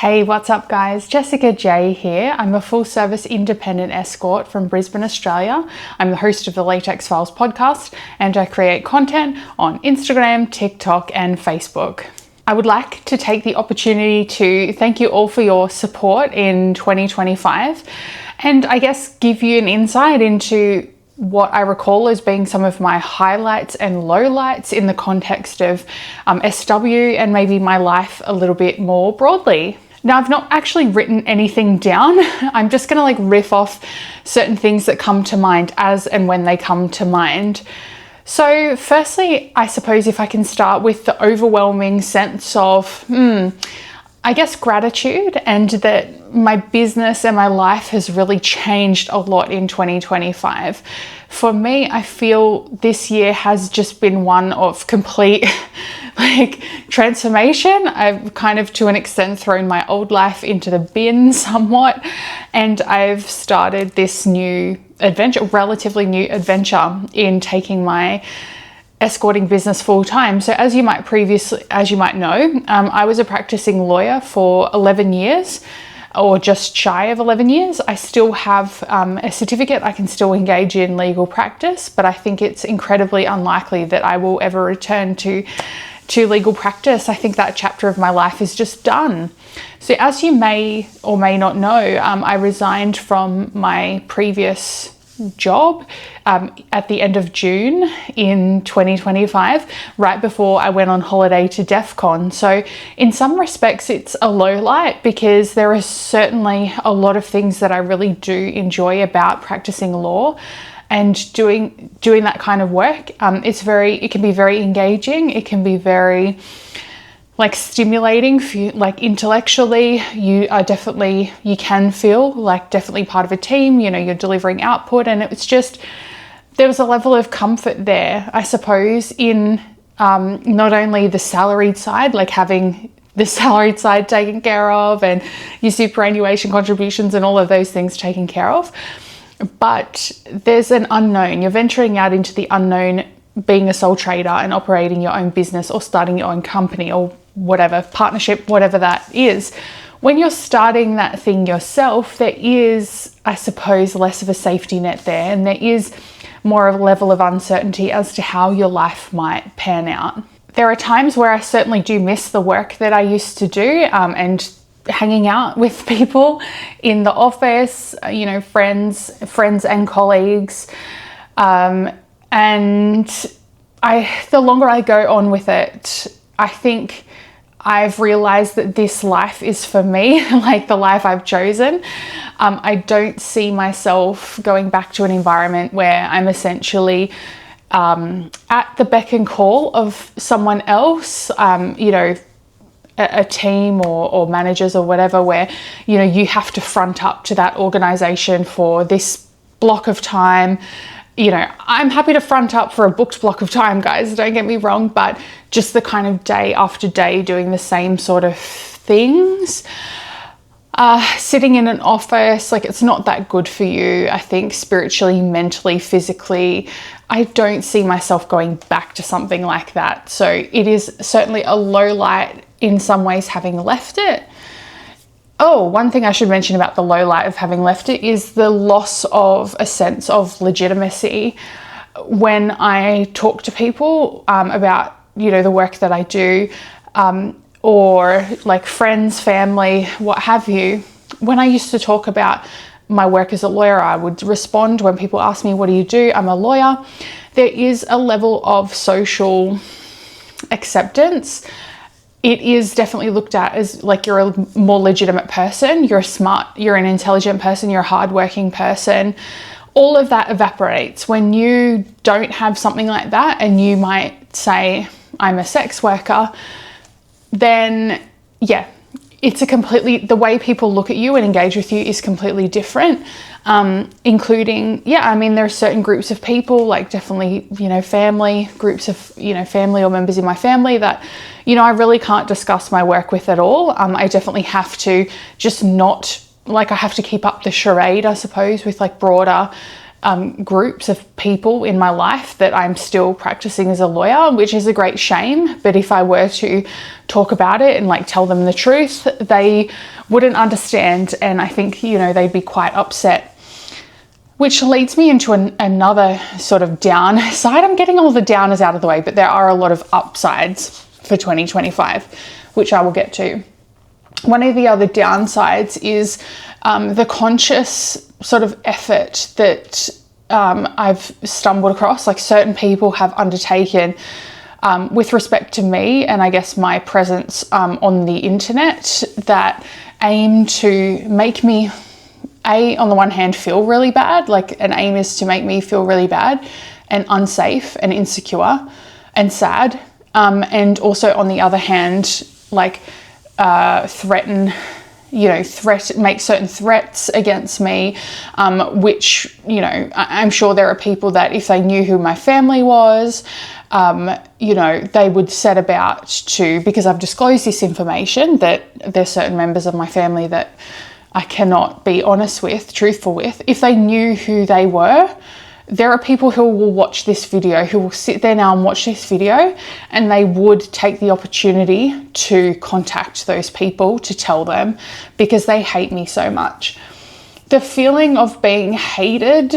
Hey, what's up guys? Jessica J here. I'm a full service independent escort from Brisbane, Australia. I'm the host of the Latex Files podcast and I create content on Instagram, TikTok and Facebook. I would like to take the opportunity to thank you all for your support in 2025 and I guess give you an insight into what I recall as being some of my highlights and lowlights in the context of SW and maybe my life a little bit more broadly. Now, I've not actually written anything down. I'm just gonna riff off certain things that come to mind as and when they come to mind. So firstly, I suppose if I can start with the overwhelming sense of, I guess gratitude and that my business and my life has really changed a lot in 2025. For me, I feel this year has just been one of complete transformation. I've kind of to an extent thrown my old life into the bin somewhat and I've started this new adventure, relatively new adventure in taking my escorting business full time. So as you might know, I was a practicing lawyer for 11 years or just shy of 11 years. I still have a certificate. I can still engage in legal practice, but I think it's incredibly unlikely that I will ever return to legal practice. I think that chapter of my life is just done. So as you may or may not know, I resigned from my previous job at the end of June in 2025, right before I went on holiday to DEF CON. So in some respects, it's a low light because there are certainly a lot of things that I really do enjoy about practicing law and doing that kind of work. It can be very engaging. It can be very stimulating for you, intellectually. You can feel definitely part of a team, you're delivering output, and there was a level of comfort there, I suppose, in not only the salaried side, having the salaried side taken care of and your superannuation contributions and all of those things taken care of, but there's an unknown. You're venturing out into the unknown, being a sole trader and operating your own business or starting your own company or whatever, partnership, whatever that is. When you're starting that thing yourself, there is, I suppose, less of a safety net there, and there is more of a level of uncertainty as to how your life might pan out. There are times where I certainly do miss the work that I used to do and hanging out with people in the office, friends and colleagues. And the longer I go on with it, I think I've realized that this life is for me, the life I've chosen. I don't see myself going back to an environment where I'm essentially at the beck and call of someone else, a team or managers or whatever, where, you have to front up to that organization for this block of time. I'm happy to front up for a booked block of time, guys, don't get me wrong, but just the kind of day after day doing the same sort of things, sitting in an office, it's not that good for you, I think, spiritually, mentally, physically. I don't see myself going back to something like that. So it is certainly a low light in some ways having left it. Oh, one thing I should mention about the low light of having left it is the loss of a sense of legitimacy. When I talk to people about, the work that I do, or friends, family, what have you, when I used to talk about my work as a lawyer, I would respond when people ask me, what do you do? I'm a lawyer. There is a level of social acceptance. It is definitely looked at as you're a more legitimate person, you're smart, you're an intelligent person, you're a hardworking person. All of that evaporates when you don't have something like that and you might say, I'm a sex worker, then yeah, the way people look at you and engage with you is completely different. Including, there are certain groups of people, definitely, family, groups of, family or members in my family that, I really can't discuss my work with at all. I definitely have to just not, I have to keep up the charade, I suppose, with broader groups of people in my life that I'm still practicing as a lawyer, which is a great shame. But if I were to talk about it and like tell them the truth, they wouldn't understand, and I think, you know, they'd be quite upset. Which leads me into another sort of downside. I'm getting all the downers out of the way, but there are a lot of upsides for 2025, which I will get to. One of the other downsides is the conscious sort of effort that I've stumbled across, like certain people have undertaken with respect to me and I guess my presence on the internet, that aim to make me, on the one hand, feel really bad. Like an aim is to make me feel really bad and unsafe and insecure and sad. And also on the other hand, like threaten, you know, make certain threats against me, which, you know, I'm sure there are people that if they knew who my family was, you know, they would set about to, because I've disclosed this information, that there's certain members of my family that I cannot be honest with, truthful with. If they knew who they were, there are people who will watch this video, who will sit there now and watch this video, and they would take the opportunity to contact those people to tell them, because they hate me so much. The feeling of being hated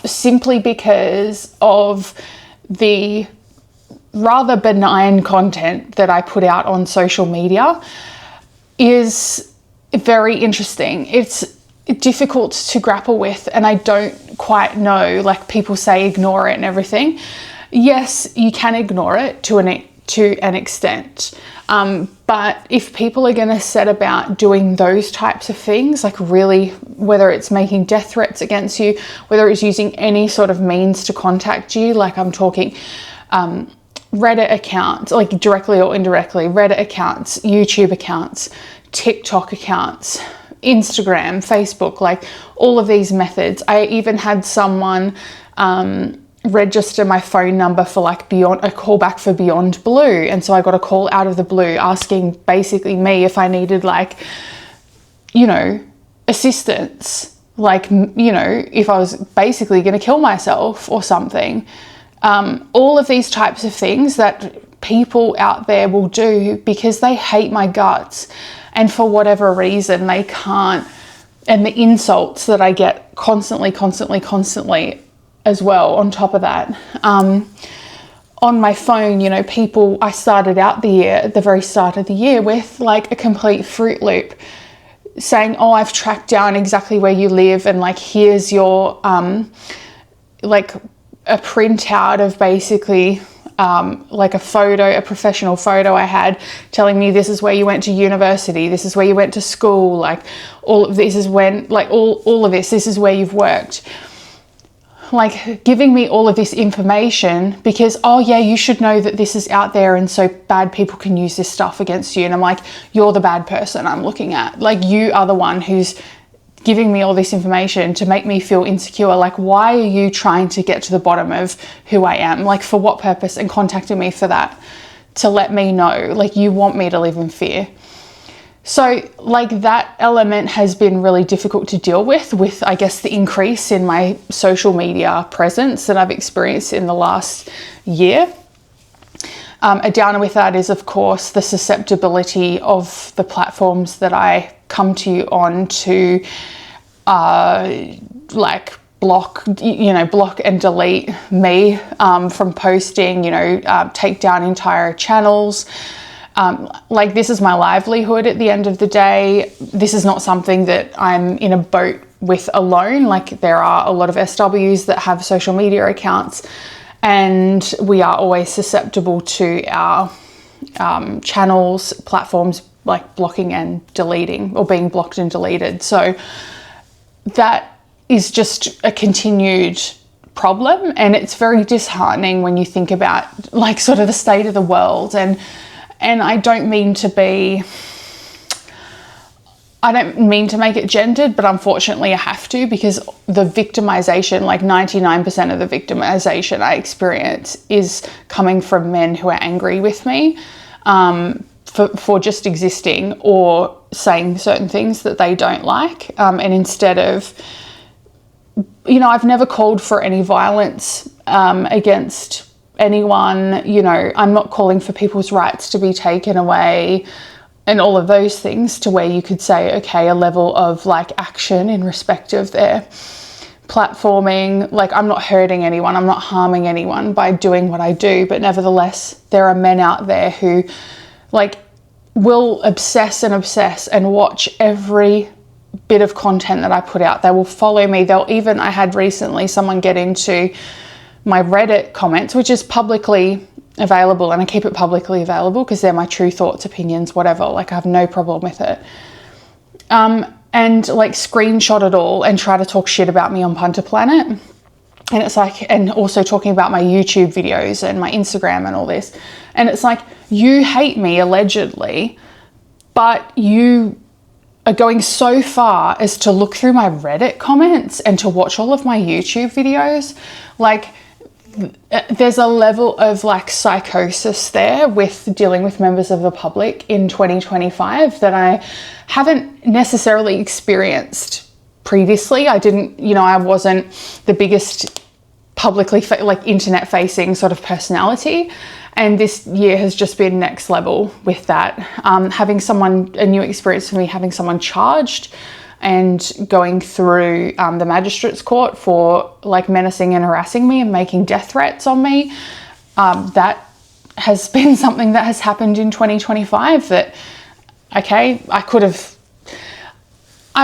simply because of the rather benign content that I put out on social media is very interesting. It's difficult to grapple with, and I don't quite know, like people say ignore it and everything. Yes, you can ignore it to an extent, but if people are going to set about doing those types of things, like really, whether it's making death threats against you, whether it's using any sort of means to contact you, like I'm talking Reddit accounts, like directly or indirectly, Reddit accounts, YouTube accounts, TikTok accounts, Instagram, Facebook, like all of these methods. I even had someone register my phone number for like a callback for Beyond Blue, and so I got a call out of the blue asking basically me if I needed, like, you know, assistance, like, you know, if I was basically going to kill myself or something. All of these types of things that people out there will do because they hate my guts, and for whatever reason they can't, and the insults that I get constantly as well on top of that. On my phone, you know, people, I started out the year, at the very start of the year, with like a complete Fruit Loop saying, oh, I've tracked down exactly where you live, and like here's your like a printout of basically like a photo, a professional photo I had, telling me this is where you went to university, this is where you went to school, like all of this is when, like all of this is where you've worked. Like giving me all of this information because, oh yeah, you should know that this is out there and so bad people can use this stuff against you. And I'm like, you're the bad person I'm looking at. Like you are the one who's giving me all this information to make me feel insecure. Like, why are you trying to get to the bottom of who I am? Like, for what purpose? And contacting me for that, to let me know, like, you want me to live in fear. So, like, that element has been really difficult to deal with, I guess, the increase in my social media presence that I've experienced in the last year. A downer with that is, of course, the susceptibility of the platforms that I come to you on to like block and delete me from posting, take down entire channels. Like, this is my livelihood at the end of the day. This is not something that I'm in a boat with alone. Like, there are a lot of SWs that have social media accounts, and we are always susceptible to our channels, platforms, like blocking and deleting, or being blocked and deleted. So that is just a continued problem, and it's very disheartening when you think about, like, sort of the state of the world. And I don't mean to make it gendered, but unfortunately I have to, because the victimization, like 99% of the victimization I experience is coming from men who are angry with me for just existing or saying certain things that they don't like. And instead of you know, I've never called for any violence against anyone. You know, I'm not calling for people's rights to be taken away and all of those things, to where you could say, okay, a level of like action in respect of their platforming. Like, I'm not hurting anyone, I'm not harming anyone by doing what I do, but nevertheless, there are men out there who like will obsess and watch every bit of content that I put out. They will follow me. They'll even, I had recently someone get into my Reddit comments, which is publicly available, and I keep it publicly available because they're my true thoughts, opinions, whatever. Like, I have no problem with it. And like screenshot it all and try to talk shit about me on Punter Planet. And it's like, and also talking about my YouTube videos and my Instagram and all this. And it's like, you hate me allegedly, but you are going so far as to look through my Reddit comments and to watch all of my YouTube videos. Like, there's a level of like psychosis there with dealing with members of the public in 2025 that I haven't necessarily experienced previously. I didn't, you know, I wasn't the biggest publicly like internet facing sort of personality, and this year has just been next level with that. Having someone, a new experience for me, having someone charged and going through the magistrate's court for like menacing and harassing me and making death threats on me. That has been something that has happened in 2025 that, okay, I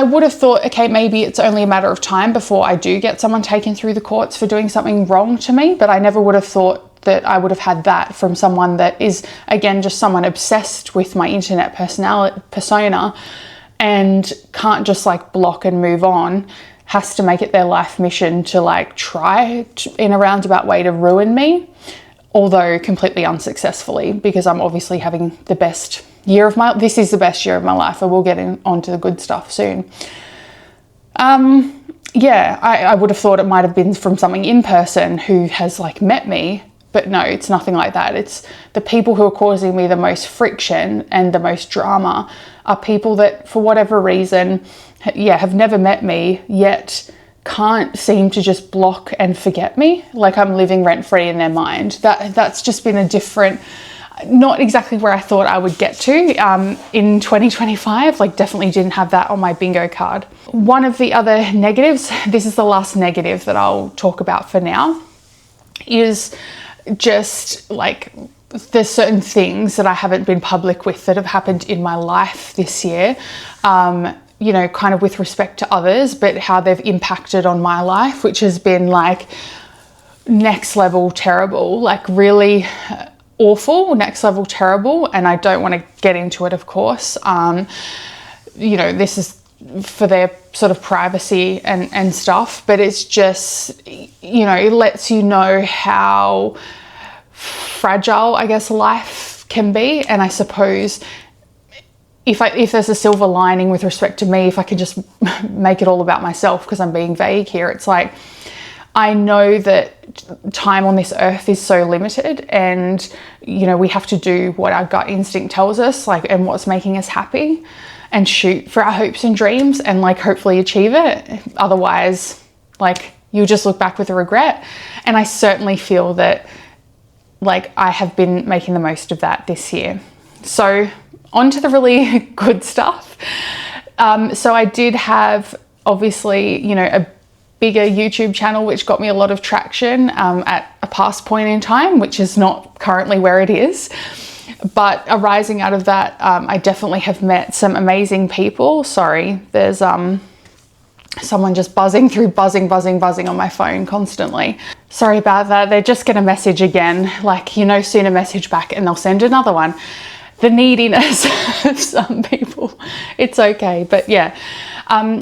would have thought, okay, maybe it's only a matter of time before I do get someone taken through the courts for doing something wrong to me, but I never would have thought that I would have had that from someone that is, again, just someone obsessed with my internet persona and can't just like block and move on, has to make it their life mission to like try in a roundabout way to ruin me, although completely unsuccessfully, because I'm obviously having the best year of my, this is the best year of my life. I will get onto the good stuff soon. Yeah, I would have thought it might have been from something in person who has like met me, but no, it's nothing like that. It's the people who are causing me the most friction and the most drama are people that, for whatever reason, yeah, have never met me, yet can't seem to just block and forget me. Like I'm living rent free in their mind. That's just been a different, not exactly where I thought I would get to in 2025. Like definitely didn't have that on my bingo card. One of the other negatives, this is the last negative that I'll talk about for now, is just like there's certain things that I haven't been public with that have happened in my life this year, you know, kind of with respect to others, but how they've impacted on my life, which has been like next level terrible, like really awful, next level terrible. And I don't want to get into it, of course. You know, this is for their sort of privacy and stuff, but it's just, you know, it lets you know how fragile, I guess, life can be. And I suppose if there's a silver lining with respect to me, if I could just make it all about myself, because I'm being vague here, it's like, I know that time on this earth is so limited, and, you know, we have to do what our gut instinct tells us, like, and what's making us happy, and shoot for our hopes and dreams and like hopefully achieve it. Otherwise, like, you'll just look back with a regret. And I certainly feel that like I have been making the most of that this year. So on to the really good stuff. So I did have, obviously, you know, a bigger YouTube channel, which got me a lot of traction at a past point in time, which is not currently where it is. But arising out of that, I definitely have met some amazing people. Sorry, there's someone just buzzing on my phone constantly. Sorry about that. They're just going to message again. Like, you know, soon a message back and they'll send another one. The neediness of some people. It's okay. But yeah,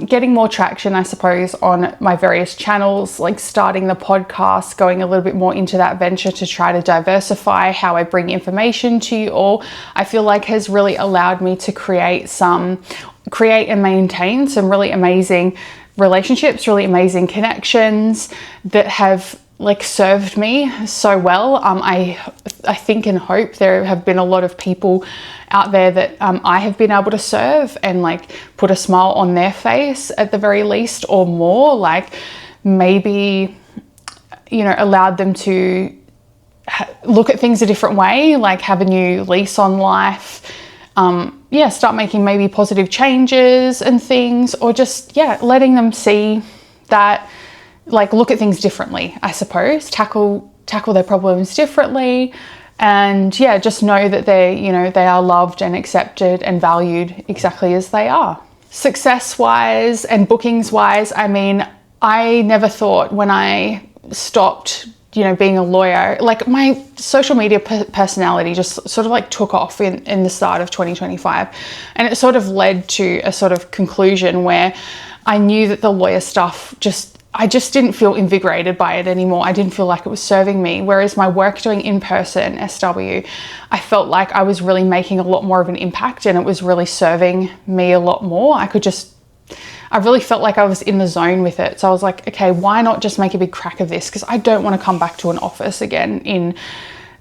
getting more traction, I suppose, on my various channels, like starting the podcast, going a little bit more into that venture to try to diversify how I bring information to you all, I feel like has really allowed me to create and maintain some really amazing relationships, really amazing connections that have like served me so well. I think and hope there have been a lot of people out there that I have been able to serve and like put a smile on their face at the very least, or more. Like, maybe, you know, allowed them to look at things a different way, like have a new lease on life. Yeah, start making maybe positive changes and things, or just, yeah, letting them see that, like, look at things differently, I suppose, tackle their problems differently. And yeah, just know that they are loved and accepted and valued exactly as they are. Success wise and bookings wise, I mean, I never thought when I stopped, you know, being a lawyer, like my social media personality just sort of like took off in the start of 2025. And it sort of led to a sort of conclusion where I knew that the lawyer stuff I just didn't feel invigorated by it anymore. I didn't feel like it was serving me. Whereas my work doing in-person SW, I felt like I was really making a lot more of an impact and it was really serving me a lot more. I really felt like I was in the zone with it. So I was like, okay, why not just make a big crack of this? Because I don't want to come back to an office again in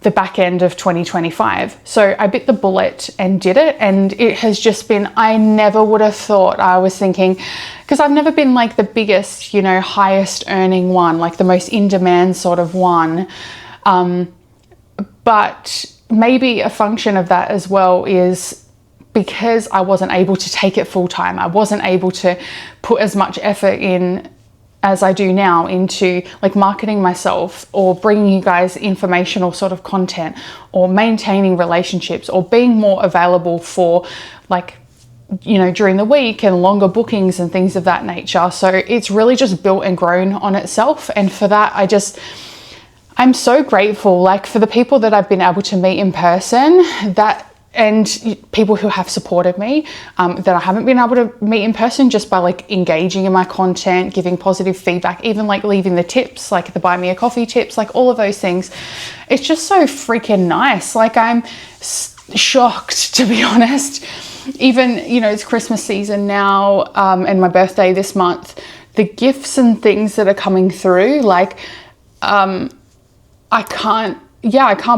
the back end of 2025. So I bit the bullet and did it. And it has just been, I never would have thought, I was thinking, because I've never been like the biggest, you know, highest earning one, like the most in demand sort of one. But maybe a function of that as well is because I wasn't able to take it full time. I wasn't able to put as much effort in as I do now into like marketing myself or bringing you guys informational sort of content or maintaining relationships or being more available for, like, you know, during the week and longer bookings and things of that nature. So it's really just built and grown on itself. And for that, I'm so grateful, like, for the people that I've been able to meet in person, and people who have supported me that I haven't been able to meet in person, just by like engaging in my content, giving positive feedback, even like leaving the tips, like the buy me a coffee tips, like all of those things. It's just so freaking nice. Like, I'm shocked, to be honest. Even, you know, it's Christmas season now, and my birthday this month, the gifts and things that are coming through, like, I can't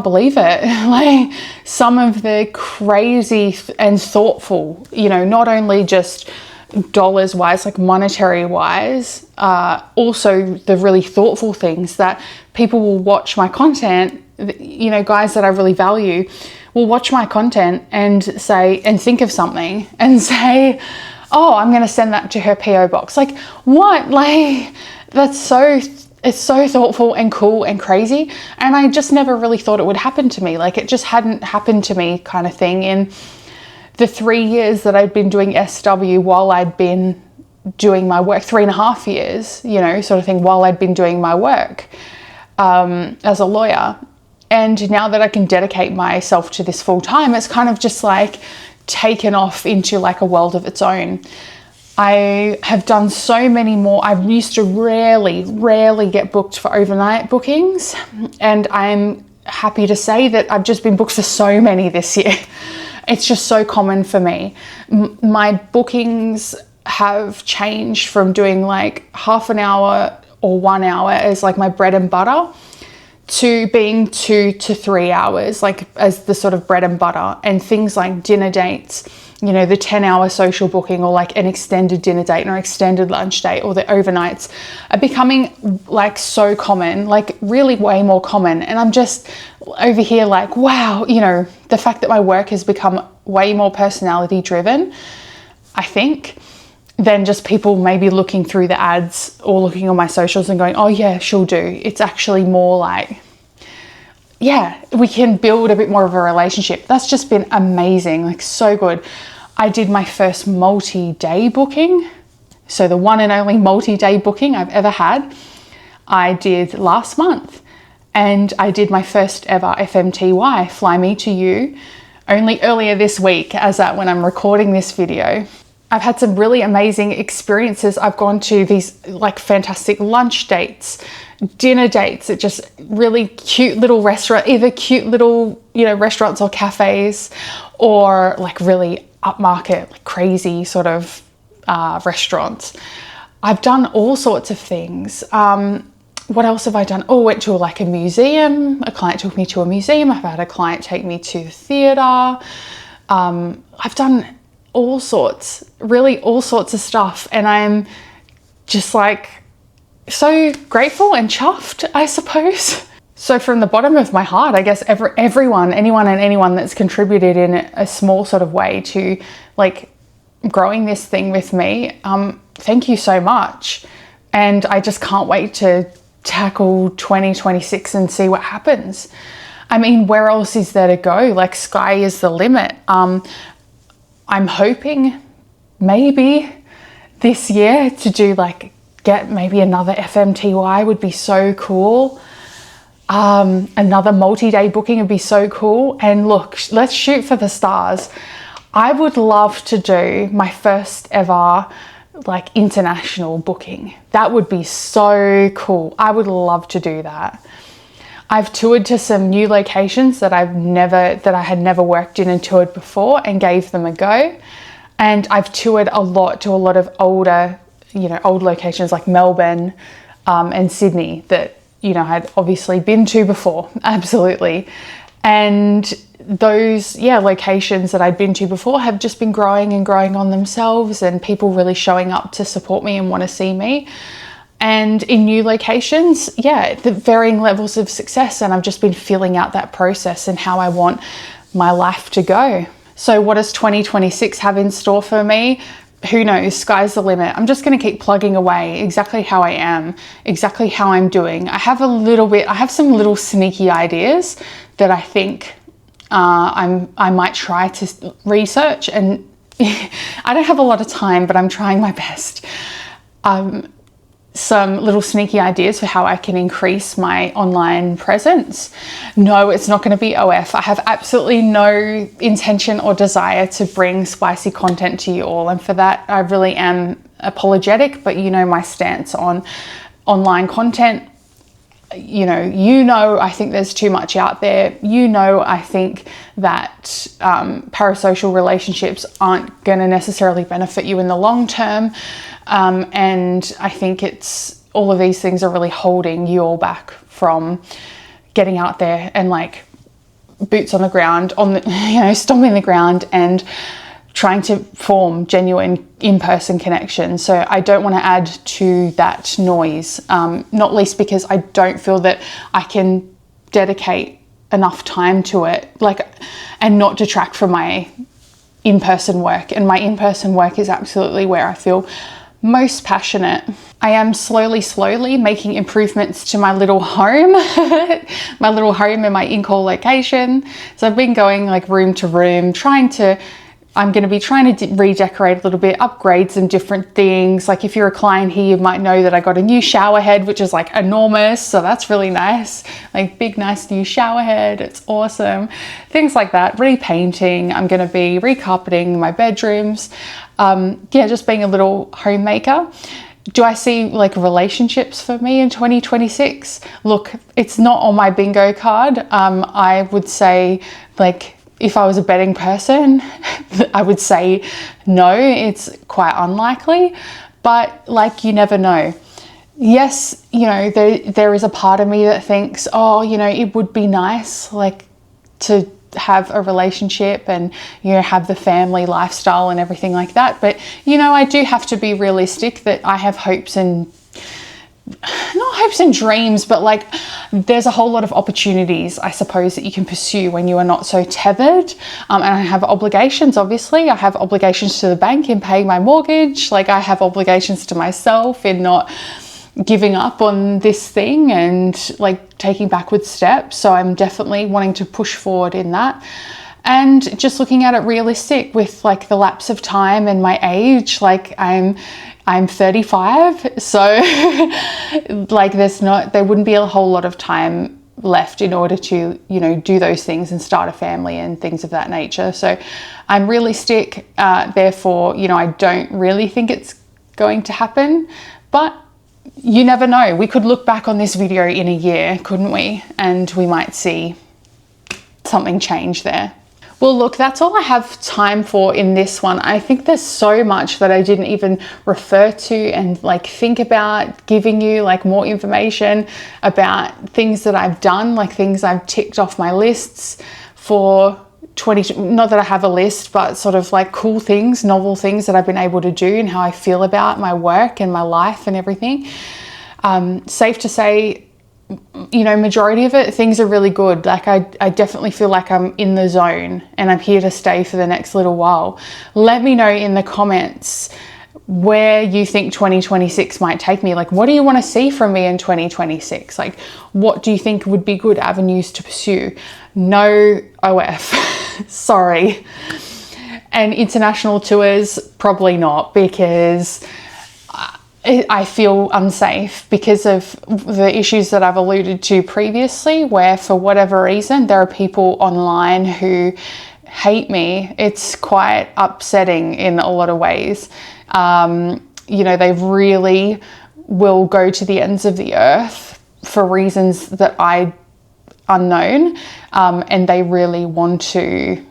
believe it. Like, some of the crazy and thoughtful, you know, not only just dollars wise, like monetary wise, also the really thoughtful things that people will watch my content, you know, guys that I really value will watch my content and say, and think of something and say, oh, I'm going to send that to her PO box. Like, what? Like, it's so thoughtful and cool and crazy. And I just never really thought it would happen to me. Like, it just hadn't happened to me, kind of thing, in the 3 years that I'd been doing SW while I'd been doing my work, 3.5 years, you know, sort of thing, while I'd been doing my work as a lawyer. And now that I can dedicate myself to this full time, it's kind of just like taken off into like a world of its own. I have done so many more. I used to rarely get booked for overnight bookings. And I'm happy to say that I've just been booked for so many this year. It's just so common for me. My bookings have changed from doing like half an hour or 1 hour as like my bread and butter to being 2 to 3 hours, like as the sort of bread and butter. And things like dinner dates, you know, the 10-hour social booking, or like an extended dinner date or extended lunch date, or the overnights are becoming like so common, like really way more common. And I'm just over here like, wow, you know, the fact that my work has become way more personality driven, I think, than just people maybe looking through the ads or looking on my socials and going, oh yeah, she'll do. It's actually more like, yeah, we can build a bit more of a relationship. That's just been amazing, like so good. I did my first multi-day booking. So the one and only multi-day booking I've ever had, I did last month. And I did my first ever FMTY, Fly Me to You, only earlier this week, as at when I'm recording this video. I've had some really amazing experiences. I've gone to these like fantastic lunch dates, dinner dates at just really cute little restaurant, either cute little, you know, restaurants or cafes, or like really upmarket, like crazy sort of restaurants. I've done all sorts of things. What else have I done? Oh, went to like a museum. A client took me to a museum. I've had a client take me to the theatre. I've done all sorts of stuff. And I'm just like so grateful and chuffed, I suppose. So from the bottom of my heart, I guess anyone and anyone that's contributed in a small sort of way to like growing this thing with me, thank you so much. And I just can't wait to tackle 2026 and see what happens. I mean, where else is there to go? Like, sky is the limit. I'm hoping maybe this year to do like, get maybe another FMTY would be so cool. Another multi-day booking would be so cool. And look, let's shoot for the stars. I would love to do my first ever like international booking. That would be so cool. I would love to do that. I've toured to some new locations that I had never worked in and toured before and gave them a go. And I've toured a lot to a lot of older, old locations like Melbourne and Sydney that, I'd obviously been to before. Absolutely. And those, locations that I'd been to before have just been growing and growing on themselves, and people really showing up to support me and want to see me. And in new locations, the varying levels of success. And I've just been filling out that process and how I want my life to go. So what does 2026 have in store for me? Who knows? Sky's the limit. I'm just going to keep plugging away exactly how I am, exactly how I'm doing. I have some little sneaky ideas that I think I might try to research, and I don't have a lot of time, but I'm trying my best. Some little sneaky ideas for how I can increase my online presence. No, it's not going to be OF. I have absolutely no intention or desire to bring spicy content to you all. And for that, I really am apologetic, but my stance on online content. I think there's too much out there. I think that parasocial relationships aren't going to necessarily benefit you in the long term. And I think all of these things are really holding you all back from getting out there and like boots on the ground, stomping the ground and trying to form genuine in-person connections. So I don't want to add to that noise, not least because I don't feel that I can dedicate enough time to it, and not detract from my in-person work. And my in-person work is absolutely where I feel most passionate. I am slowly making improvements to my little home, in my in-call location. So I've been going like room to room, I'm going to be trying to redecorate a little bit, upgrade some different things. Like if you're a client here, you might know that I got a new shower head, which is like enormous. So that's really nice. Like big, nice new shower head. It's awesome. Things like that. Repainting. I'm going to be recarpeting my bedrooms. Just being a little homemaker. Do I see like relationships for me in 2026? Look, it's not on my bingo card. I would say like, if I was a betting person, I would say no, it's quite unlikely, but like you never know. Yes, there is a part of me that thinks, it would be nice like to have a relationship and, have the family lifestyle and everything like that. But, I do have to be realistic that I have not hopes and dreams, but like there's a whole lot of opportunities, I suppose, that you can pursue when you are not so tethered. And I have obligations, obviously. I have obligations to the bank in paying my mortgage. Like I have obligations to myself in not giving up on this thing and like taking backward steps. So I'm definitely wanting to push forward in that. And just looking at it realistic with like the lapse of time and my age, like I'm 35, so like there wouldn't be a whole lot of time left in order to, do those things and start a family and things of that nature. So I'm realistic, therefore, I don't really think it's going to happen, but you never know. We could look back on this video in a year, couldn't we? And we might see something change there. Well, look, that's all I have time for in this one. I think there's so much that I didn't even refer to and like think about giving you like more information about things that I've done, like things I've ticked off my lists for 20, not that I have a list, but sort of like cool things, novel things that I've been able to do and how I feel about my work and my life and everything. Safe to say, you know, majority of it, things are really good. Like I definitely feel like I'm in the zone and I'm here to stay for the next little while. Let me know in the comments where you think 2026 might take me. Like, what do you want to see from me in 2026? Like, what do you think would be good avenues to pursue? No OF, sorry. And international tours, probably not, because I feel unsafe because of the issues that I've alluded to previously, where for whatever reason, there are people online who hate me. It's quite upsetting in a lot of ways. You know, they really will go to the ends of the earth for reasons that I unknown, and they really want to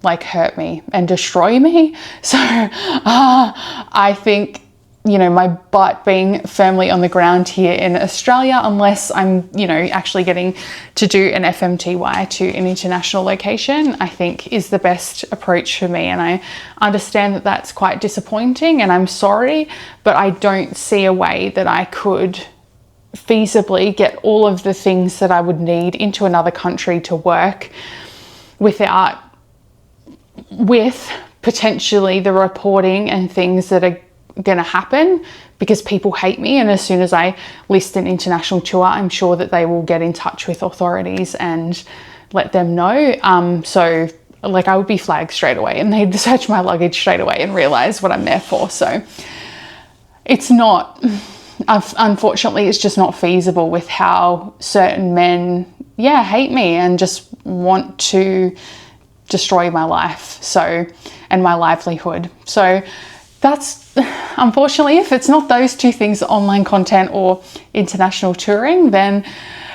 like hurt me and destroy me. So I think, you know, my butt being firmly on the ground here in Australia, unless I'm, you know, actually getting to do an FMTY to an international location, I think is the best approach for me. And I understand that that's quite disappointing and I'm sorry, but I don't see a way that I could feasibly get all of the things that I would need into another country to work with potentially the reporting and things that are going to happen, because people hate me. And as soon as I list an international tour, I'm sure that they will get in touch with authorities and let them know. So like I would be flagged straight away and they'd search my luggage straight away and realize what I'm there for. So it's not, unfortunately, it's just not feasible with how certain men, hate me and just want to destroy my life. So, and my livelihood. So that's, unfortunately, if it's not those two things, online content or international touring, then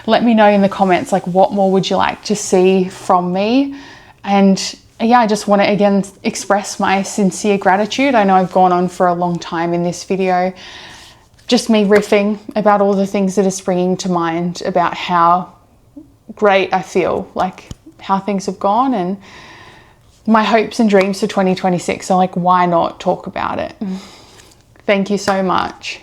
let me know in the comments, like, what more would you like to see from me? And I just want to again express my sincere gratitude. I know I've gone on for a long time in this video, just me riffing about all the things that are springing to mind about how great I feel, like how things have gone, and my hopes and dreams for 2026. So like, why not talk about it? Thank you so much.